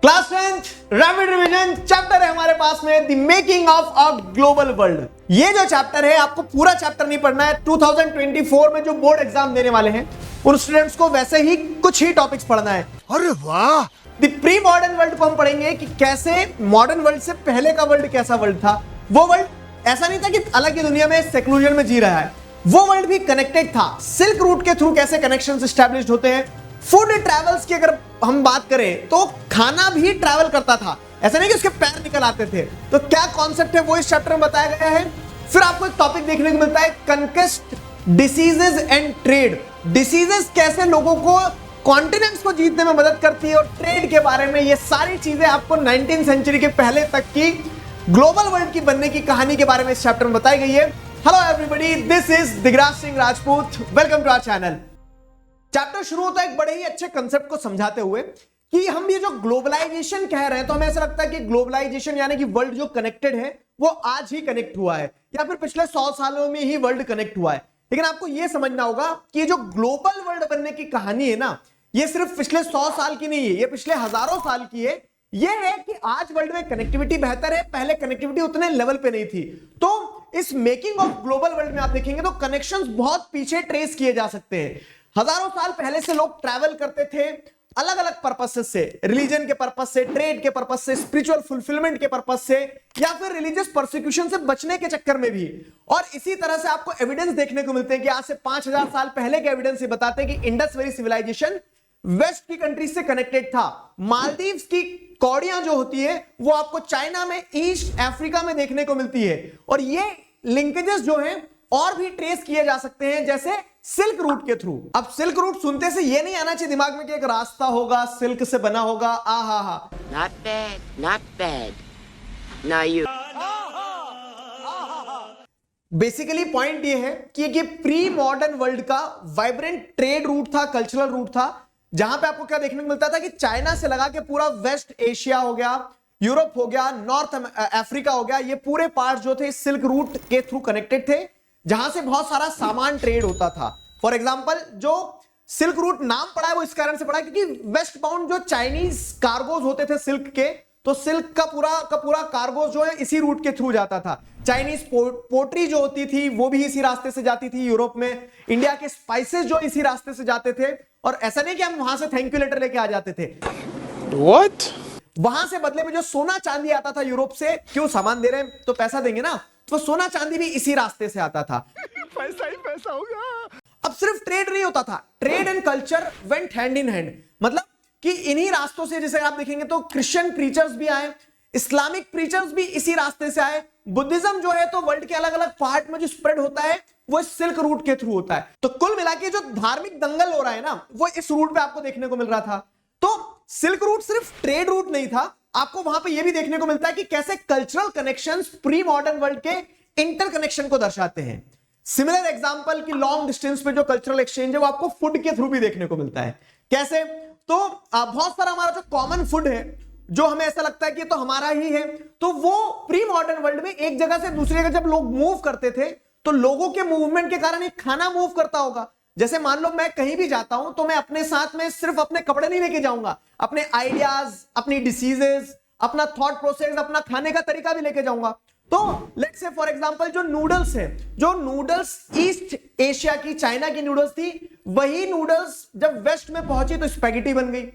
Class 10th rapid revision chapter है हमारे पास में the making of a global world. ये जो चैप्टर है आपको पूरा चैप्टर नहीं पढ़ना है। 2024 में जो बोर्ड एग्जाम देने वाले हैं उन स्टूडेंट्स को वैसे ही कुछ ही टॉपिक्स पढ़ना है। अरे वाह! द प्री मॉडर्न वर्ल्ड को हम पढ़ेंगे कि कैसे मॉडर्न वर्ल्ड से पहले का वर्ल्ड कैसा वर्ल्ड था। वो वर्ल्ड ऐसा नहीं था कि अलग ही दुनिया में सेक्लूजन में जी रहा है, वो वर्ल्ड भी कनेक्टेड था। सिल्क रूट के थ्रू कैसे कनेक्शंस एस्टैब्लिश्ड होते हैं। फूड ट्रैवल्स की अगर हम बात करें तो खाना भी ट्रैवल करता था, ऐसा नहीं कि उसके पैर निकल आते थे। तो क्या कॉन्सेप्ट है वो इस चैप्टर में बताया गया है। फिर आपको एक टॉपिक देखने को मिलता है कनक्वेस्ट, डिसीजेस एंड ट्रेड। डिसीजेस कैसे लोगों को कॉन्टिनेंट्स को जीतने में मदद करती है और ट्रेड के बारे में ये सारी चीजें आपको 19th सेंचुरी के पहले तक की ग्लोबल वर्ल्ड की बनने की कहानी के बारे में इस चैप्टर में बताई गई है। Hello everybody, this is Digraj Singh Rajput, welcome to our channel. Chapter शुरू होता है एक बड़े ही अच्छे कंसेप्ट को समझाते हुए कि हम ये जो ग्लोबलाइजेशन कह रहे हैं तो हमें ऐसा लगता है कि ग्लोबलाइजेशन यानी कि वर्ल्ड जो कनेक्टेड है वो आज ही कनेक्ट हुआ है या फिर पिछले 100 सालों में ही वर्ल्ड कनेक्ट हुआ है। लेकिन आपको यह समझना होगा कि ये जो ग्लोबल वर्ल्ड बनने की कहानी है ना, ये सिर्फ पिछले 100 साल की नहीं है, ये पिछले हजारों साल की है। ये है कि आज वर्ल्ड में कनेक्टिविटी बेहतर है, पहले कनेक्टिविटी उतने लेवल पे नहीं थी। तो इस मेकिंग ऑफ ग्लोबल वर्ल्ड में आप देखेंगे तो कनेक्शंस बहुत पीछे ट्रेस किए जा सकते हैं। हजारों साल पहले से लोग ट्रैवल करते थे अलग अलग पर्पस से, रिलीजन के पर्पस से, ट्रेड के पर्पस से, स्पिरिचुअल फुलफिलमेंट के पर्पस से, या फिर रिलीजियस परसिक्यूशन से बचने के चक्कर में भी। और इसी तरह से आपको एविडेंस देखने को मिलते हैं कि आज से 5000 साल पहले के एविडेंस ये बताते हैं कि इंडस वैली सिविलाइजेशन वेस्ट की कंट्रीज से कनेक्टेड था। मालदीव्स की कौड़ियां जो होती है वो आपको चाइना में, ईस्ट अफ्रीका में देखने को मिलती है। और ये लिंकेजेस जो हैं और भी ट्रेस किए जा सकते हैं, जैसे सिल्क रूट के थ्रू। अब सिल्क रूट सुनते से ये नहीं आना चाहिए दिमाग में कि एक रास्ता होगा सिल्क से बना होगा। आहा, Not bad, not bad. Now you. Basically point ये है कि ये प्री मॉडर्न वर्ल्ड का वाइब्रेंट ट्रेड रूट था, कल्चरल रूट था, जहां पे आपको क्या देखने को मिलता था कि चाइना से लगा के पूरा वेस्ट एशिया हो गया, यूरोप हो गया, नॉर्थ अफ्रीका हो गया, ये पूरे पार्ट जो थे सिल्क रूट के थ्रू कनेक्टेड थे, जहां से बहुत सारा सामान ट्रेड होता था। फॉर एग्जांपल जो सिल्क रूट नाम पड़ा है वो इस कारण से पड़ा है क्योंकि वेस्ट बाउंड जो चाइनीज कार्गोज होते थे सिल्क के, तो सिल्क का पूरा कार्गो जो है इसी रूट के थ्रू जाता था। चाइनीज पोट्री जो होती थी वो भी इसी रास्ते से जाती थी यूरोप में। इंडिया के स्पाइसेस जो इसी रास्ते से जाते थे। और ऐसा नहीं कि हम वहां से थैंक यू लेटर लेके आ जाते थे। What? वहां से बदले में जो सोना चांदी आता था यूरोप से, क्यों सामान दे रहे हैं तो पैसा देंगे ना, तो सोना चांदी भी इसी रास्ते से आता था। पैसा ही पैसा होगा। अब सिर्फ ट्रेड नहीं होता था, trade and culture went hand in hand. मतलब कि इन्हीं रास्तों से, जैसे आप देखेंगे तो क्रिश्चियन प्रीचर्स भी आए, इस्लामिक प्रीचर्स भी इसी रास्ते से आए। बुद्धिज्म जो है तो वर्ल्ड के अलग अलग पार्ट में जो स्प्रेड होता है वो सिल्क रूट के थ्रू होता है। तो कुल मिला के जो धार्मिक दंगल हो रहा है ना वो इस रूट पे आपको देखने को मिल रहा था। तो सिल्क रूट सिर्फ ट्रेड रूट नहीं था, आपको वहां पे ये भी देखने को मिलता है कि कैसे cultural connections pre modern world के इंटरकनेक्शन को दर्शाते हैं। सिमिलर एग्जांपल की लॉन्ग डिस्टेंस पे जो कल्चरल एक्सचेंज है वो आपको फूड के थ्रू भी देखने को मिलता है। कैसे? तो बहुत सारा हमारा जो कॉमन फूड है जो हमें ऐसा लगता है कि तो हमारा ही है, तो वो प्री मॉडर्न वर्ल्ड में एक जगह से दूसरी जगह जब लोग मूव करते थे तो लोगों के मूवमेंट के कारण एक खाना मूव करता होगा। जैसे मान लो मैं कहीं भी जाता हूं तो मैं अपने साथ में सिर्फ अपने कपड़े नहीं लेके जाऊंगा, अपने आइडियाज, अपनी डिसीजेस, अपना थॉट प्रोसेस, अपना खाने का तरीका भी लेके जाऊंगा। तो लेट्स से फॉर एग्जांपल जो नूडल्स है, जो नूडल्स ईस्ट एशिया की, चाइना की नूडल्स थी, वही नूडल्स जब वेस्ट में पहुंची तो स्पैगेटी बन गई।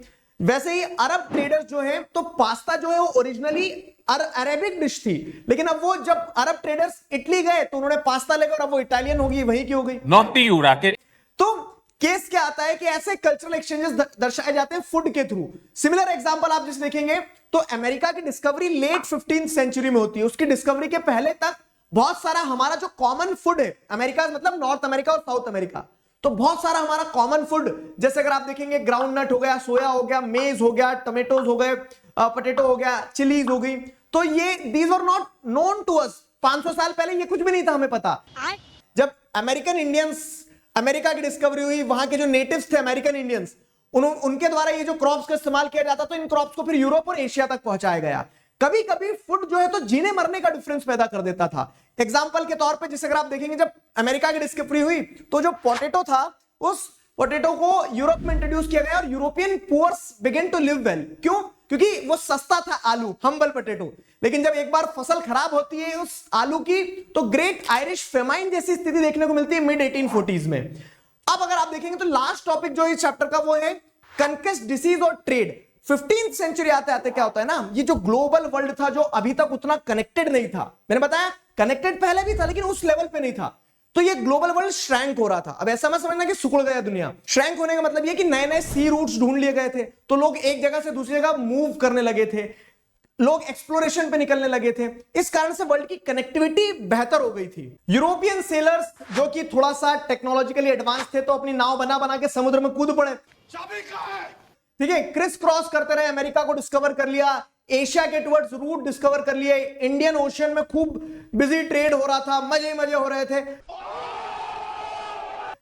वैसे ही अरब ट्रेडर्स जो है तो पास्ता जो है वो ओरिजिनली अरेबिक डिश थी, लेकिन अब वो जब अरब ट्रेडर्स इटली गए तो उन्होंने पास्ता लेकर अब वो इटालियन होगी, वही की हो गई। नॉटी उड़ा के। तो केस क्या आता है कि ऐसे कल्चरल एक्सचेंजेस दर्शाए जाते हैं फूड के थ्रू। सिमिलर एग्जांपल आप जैसे देखेंगे तो अमेरिका की डिस्कवरी लेट 15th सेंचुरी में होती है। उसकी डिस्कवरी के पहले तक बहुत सारा हमारा जो कॉमन फूड है, अमेरिका मतलब नॉर्थ अमेरिका और साउथ अमेरिका, तो बहुत सारा हमारा कॉमन फूड, जैसे अगर आप देखेंगे ग्राउंड नट हो गया, सोया हो गया, मेज हो गया, टमेटोज हो गए, पोटैटो हो गया, चिलीज हो गई, तो ये these were not known to us. 500 साल पहले ये कुछ भी नहीं था हमें पता। जब अमेरिकन इंडियंस, अमेरिका की डिस्कवरी हुई, वहां के जो नेटिव्स थे अमेरिकन इंडियंस, उनके द्वारा ये जो क्रॉप्स का इस्तेमाल किया जाता तो इन क्रॉप्स को फिर यूरोप और एशिया तक पहुंचाया गया। कभी कभी फूड जो है तो जीने मरने का डिफरेंस पैदा कर देता था। एग्जांपल के तौर पे जैसे अगर आप देखेंगे जब अमेरिका की डिस्कवरी हुई तो जो पोटैटो था उस पोटैटो को यूरोप में इंट्रोड्यूस किया गया और European poors begin to live well. क्यों? क्योंकि वो सस्ता था आलू, हम्बल पोटैटो। लेकिन जब एक बार फसल खराब होती है उस आलू की, तो ग्रेट आयरिश फेमाइन जैसी स्थिति देखने को मिलती है मिड 1840s में। अब अगर आप देखेंगे तो लास्ट टॉपिक जो इस चैप्टर का वो है कन्क्वेस्ट, डिसीज और ट्रेड। 15th सेंचुरी आते आते क्या होता है ना, ये जो ग्लोबल वर्ल्ड था जो अभी तक उतना कनेक्टेड नहीं था, मैंने बताया कनेक्टेड पहले भी था लेकिन उस लेवल पे नहीं था, तो ये ग्लोबल वर्ल्ड श्रैंक हो रहा था। अब ऐसा मत समझना कि सिकुड़ गया दुनिया। श्रैंक होने का मतलब ये कि नए नए सी रूट्स ढूंढ लिए गए थे, तो लोग एक जगह से दूसरी जगह मूव करने लगे थे, लोग एक्सप्लोरेशन पे निकलने लगे थे। इस कारण से वर्ल्ड की कनेक्टिविटी बेहतर हो गई थी। यूरोपियन सेलर्स जो कि थोड़ा सा टेक्नोलॉजिकली एडवांस थे, तो अपनी नाव बना बना के समुद्र में कूद पड़े। चाबी कहाँ है? ठीक है, क्रिस क्रॉस करते रहे, अमेरिका को डिस्कवर कर लिया, एशिया के टुवर्ड्स रूट डिस्कवर कर लिए, इंडियन ओशन में खूब बिजी ट्रेड हो रहा था, मजे मजे हो रहे थे।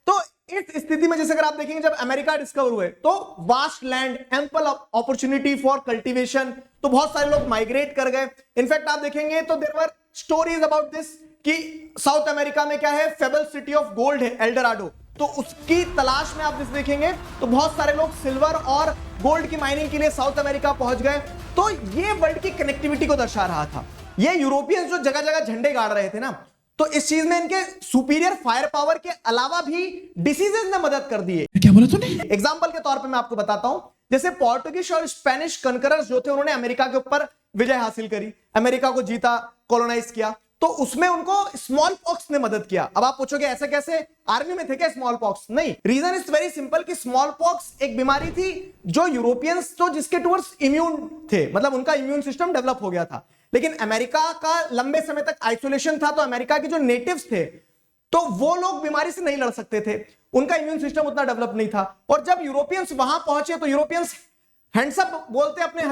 तो इस स्थिति में जैसे अगर आप देखेंगे जब अमेरिका डिस्कवर हुए तो vast land, ample opportunity for cultivation, तो बहुत सारे लोग माइग्रेट कर गए। इनफैक्ट आप देखेंगे तो there were stories about this कि साउथ अमेरिका में क्या है, फेबल सिटी ऑफ गोल्ड है, एल्डोराडो, तो उसकी तलाश में आप देखेंगे तो बहुत सारे लोग सिल्वर और गोल्ड की माइनिंग के लिए साउथ अमेरिका पहुंच गए। तो ये वर्ल्ड की कनेक्टिविटी को दर्शा रहा था। ये यूरोपियंस जो जगह जगह झंडे गाड़ रहे थे ना, तो इस चीज में इनके सुपीरियर फायर पावर के अलावा भी डिसीजेस ने मदद कर दी है। क्या बोला तूने? एग्जाम्पल के तौर पे मैं आपको बताता हूं, जैसे पोर्टुगीज और स्पेनिश कनकरर्स जो थे उन्होंने अमेरिका के ऊपर विजय हासिल करी, अमेरिका को जीता, कॉलोनाइज किया, तो उसमें उनको स्मॉल पॉक्स ने मदद किया। अब आप पूछोगे ऐसे कैसे, आर्मी में थे क्या स्मॉल पॉक्स? नहीं, रीजन इज वेरी सिंपल कि स्मॉल पॉक्स एक बीमारी थी जो यूरोपियंस तो जिसके टुवर्ड्स इम्यून थे, मतलब उनका इम्यून सिस्टम डेवलप हो गया था। लेकिन अमेरिका का लंबे समय तक आइसोलेशन था, तो अमेरिका के जो नेटिव्स थे तो वो लोग बीमारी से नहीं लड़ सकते थे, उनका इम्यून सिस्टम उतना डेवलप नहीं था। और जब यूरोपियंस वहां पहुंचे तो यूरोपियंस हैंड्सअप बोलते अपने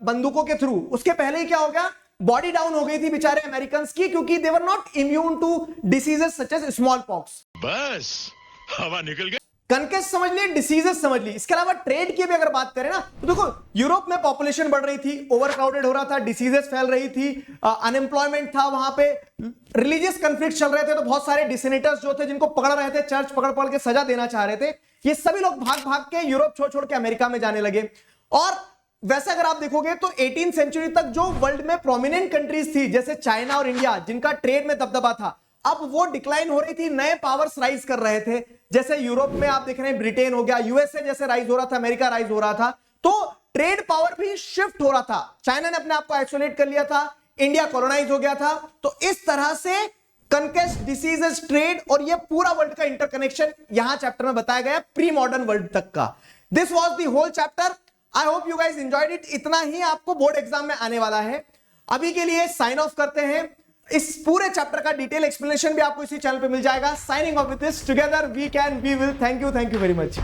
बंदूकों के थ्रू, उसके पहले ही क्या हो गया, बॉडी डाउन हो गई थी बेचारे अमेरिकन्स की, क्योंकि they were not immune to diseases such as smallpox. बस हवा निकल गई। कनकेस्ट समझ ली, डिसीजेस समझ ली। इसके अलावा ट्रेड की भी अगर बात करें ना, तो देखो यूरोप में पॉपुलेशन बढ़ रही थी, ओवर क्राउडेड हो रहा था, डिसीजेस फैल रही थी, अनएम्प्लॉयमेंट था, वहां पे रिलीजियस कन्फ्लिक्ट चल रहे थे, तो बहुत सारे डिसेनेटर्स जो थे जिनको पकड़ रहे थे, चर्च पकड़ पकड़ के सजा देना चाह रहे थे, ये सभी लोग भाग भाग के यूरोप छोड़ छोड़ के अमेरिका में जाने लगे। और वैसे अगर आप देखोगे तो 18th सेंचुरी तक जो वर्ल्ड में प्रोमिनेंट कंट्रीज थी जैसे चाइना और इंडिया, जिनका ट्रेड में दबदबा था, अब वो डिक्लाइन हो रही थी, नए पावर्स राइज कर रहे थे। जैसे यूरोप में आप देख रहे हैं ब्रिटेन हो गया, यूएसए जैसे राइज हो रहा था, अमेरिका राइज हो रहा था, तो ट्रेड पावर भी शिफ्ट हो रहा था। चाइना ने अपने आप को आइसोलेट कर लिया था, इंडिया कॉलोनाइज हो गया था। तो इस तरह से कन्क्वेस्ट, डिसीजेस, ट्रेड और ये पूरा वर्ल्ड का इंटरकनेक्शन यहां चैप्टर में बताया गया, प्री मॉडर्न वर्ल्ड तक का। This was the whole chapter. I hope you guys enjoyed it. इतना ही आपको बोर्ड एग्जाम में आने वाला है। अभी के लिए साइन ऑफ करते हैं। इस पूरे चैप्टर का डिटेल एक्सप्लेनेशन भी आपको इसी चैनल पे मिल जाएगा। Signing off with this, together we can, we will. Thank you very much.